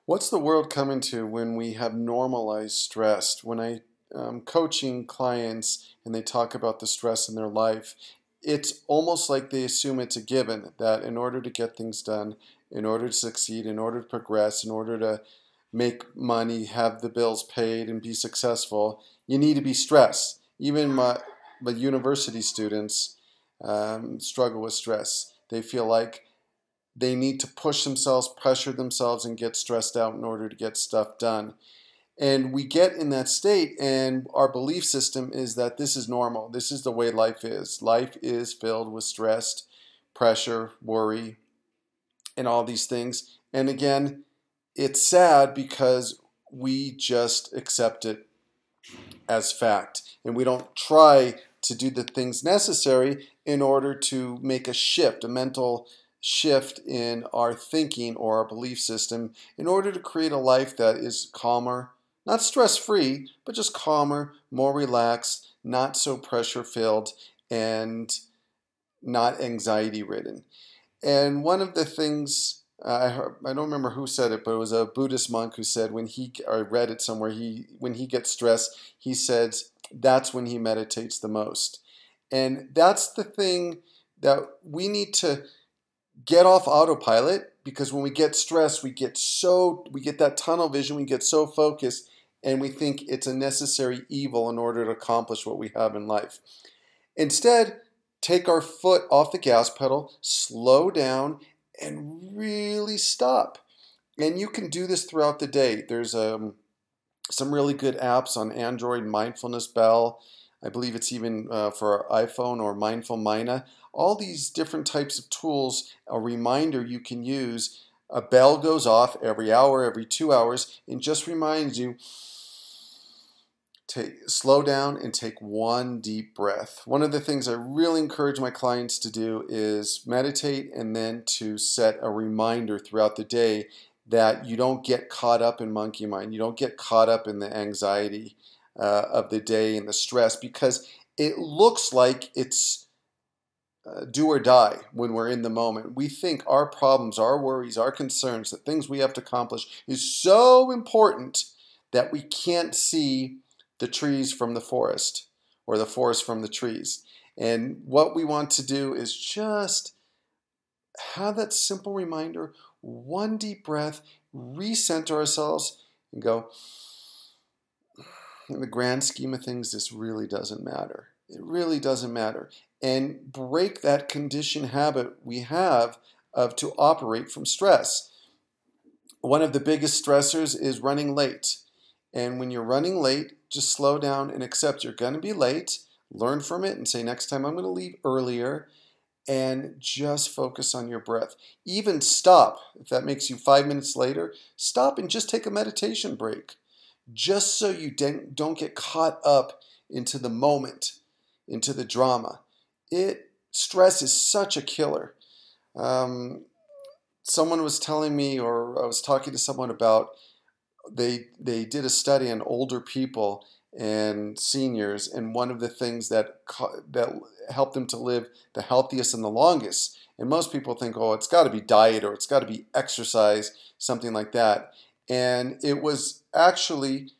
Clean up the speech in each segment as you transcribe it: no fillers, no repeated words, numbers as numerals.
What's the world coming to when we have normalized stress? When I'm coaching clients and they talk about the stress in their life, it's almost like they assume it's a given that in order to get things done, in order to succeed, in order to progress, in order to make money, have the bills paid, and be successful, you need to be stressed. Even my university students struggle with stress. They feel like they need to push themselves, pressure themselves, and get stressed out in order to get stuff done. And we get in that state, and our belief system is that this is normal. This is the way life is. Life is filled with stress, pressure, worry, and all these things. And again, it's sad because we just accept it as fact, and we don't try to do the things necessary in order to make a shift, a mental shift in our thinking or our belief system in order to create a life that is calmer, not stress-free, but just calmer, more relaxed, not so pressure-filled, and not anxiety-ridden. And one of the things I don't remember who said it, but it was a Buddhist monk who said I read it somewhere, when he gets stressed, he says that's when he meditates the most. And that's the thing that we need to get off autopilot, because when we get stressed, we get that tunnel vision, we get so focused, and we think it's a necessary evil in order to accomplish what we have in life. Instead, take our foot off the gas pedal, slow down, and really stop. And you can do this throughout the day. There's some really good apps on Android, Mindfulness Bell. I believe it's even for our iPhone, or Mindful Mina. All these different types of tools, a reminder you can use. A bell goes off every hour, every 2 hours, and just reminds you, slow down and take one deep breath. One of the things I really encourage my clients to do is meditate, and then to set a reminder throughout the day that you don't get caught up in monkey mind. You don't get caught up in the anxiety of the day and the stress, because it looks like it's do or die when we're in the moment. We think our problems, our worries, our concerns, the things we have to accomplish is so important that we can't see the trees from the forest, or the forest from the trees. And what we want to do is just have that simple reminder, one deep breath, recenter ourselves, and go, in the grand scheme of things, this really doesn't matter. It really doesn't matter. And break that conditioned habit we have of to operate from stress. One of the biggest stressors is running late. And when you're running late, just slow down and accept you're going to be late. Learn from it and say, next time I'm going to leave earlier. And just focus on your breath. Even stop. If that makes you 5 minutes later, stop and just take a meditation break. Just so you don't get caught up into the moment, into the drama. Stress is such a killer. Someone was telling me, or I was talking to someone about, they did a study on older people and seniors, and one of the things that helped them to live the healthiest and the longest, and most people think, oh, it's got to be diet, or it's got to be exercise, something like that. And it was actually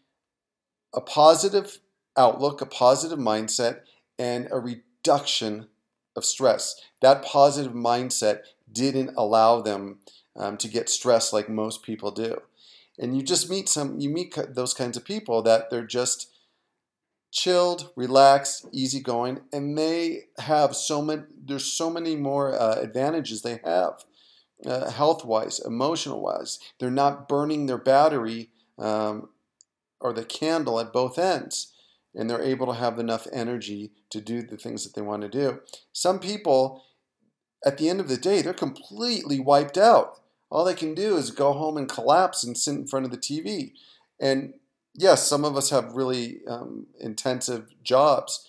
a positive outlook, a positive mindset, and a reduction of stress. That positive mindset didn't allow them to get stressed like most people do. And you just meet those kinds of people that they're just chilled, relaxed, easygoing, and they have there's so many more advantages they have, health-wise, emotional-wise. They're not burning their battery or the candle at both ends, and they're able to have enough energy to do the things that they want to do. Some people, at the end of the day, they're completely wiped out. All they can do is go home and collapse and sit in front of the TV. And yes, some of us have really intensive jobs,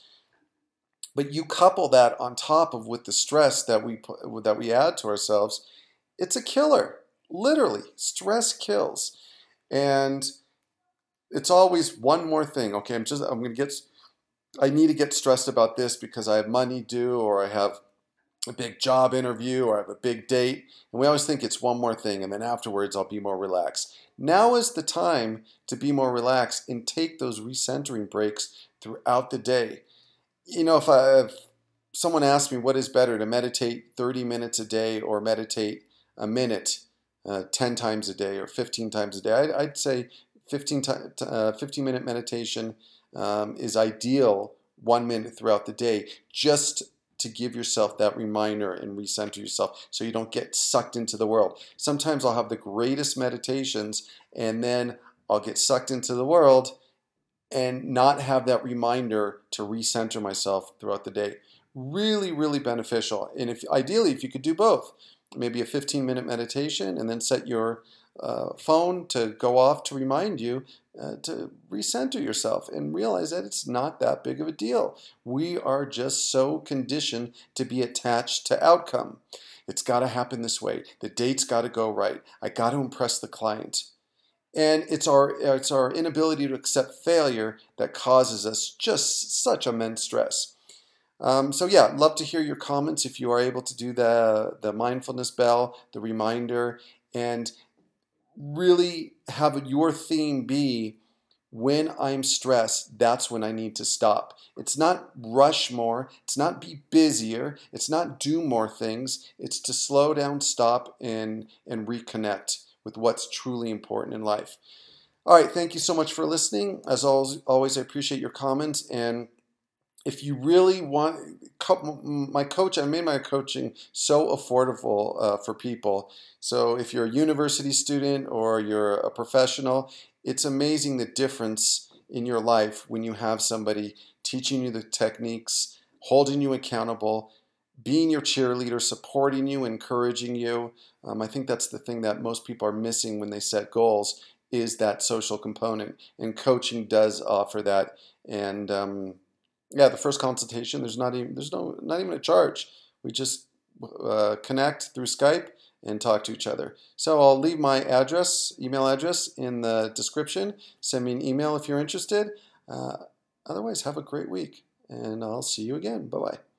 but you couple that on top of with the stress that we add to ourselves, it's a killer. Literally, stress kills. And it's always one more thing. Okay, I need to get stressed about this because I have money due, or I have a big job interview or I have a big date, and we always think it's one more thing, and then afterwards I'll be more relaxed. Now is the time to be more relaxed and take those recentering breaks throughout the day. If someone asked me what is better, to meditate 30 minutes a day or meditate a minute 10 times a day or 15 times a day, I'd say 15-minute meditation is ideal, 1 minute throughout the day, just to give yourself that reminder and recenter yourself so you don't get sucked into the world. Sometimes I'll have the greatest meditations and then I'll get sucked into the world and not have that reminder to recenter myself throughout the day. Really, really beneficial. And ideally, if you could do both, maybe a 15-minute meditation and then set your phone to go off to remind you to recenter yourself and realize that it's not that big of a deal. We are just so conditioned to be attached to outcome. It's got to happen this way. The date's got to go right. I got to impress the client. And it's our inability to accept failure that causes us just such immense stress. So yeah, love to hear your comments if you are able to do the mindfulness bell, the reminder, and really have your theme be, when I'm stressed, that's when I need to stop. It's not rush more, it's not be busier, it's not do more things, it's to slow down, stop, and reconnect with what's truly important in life. All right, thank you so much for listening. As always, I appreciate your comments. And if you really want, I made my coaching so affordable for people. So if you're a university student or you're a professional, it's amazing the difference in your life when you have somebody teaching you the techniques, holding you accountable, being your cheerleader, supporting you, encouraging you. I think that's the thing that most people are missing when they set goals, is that social component. And coaching does offer that. And yeah, the first consultation, there's not even a charge. We just connect through Skype and talk to each other. So I'll leave my email address in the description. Send me an email if you're interested. Otherwise, have a great week, and I'll see you again. Bye-bye.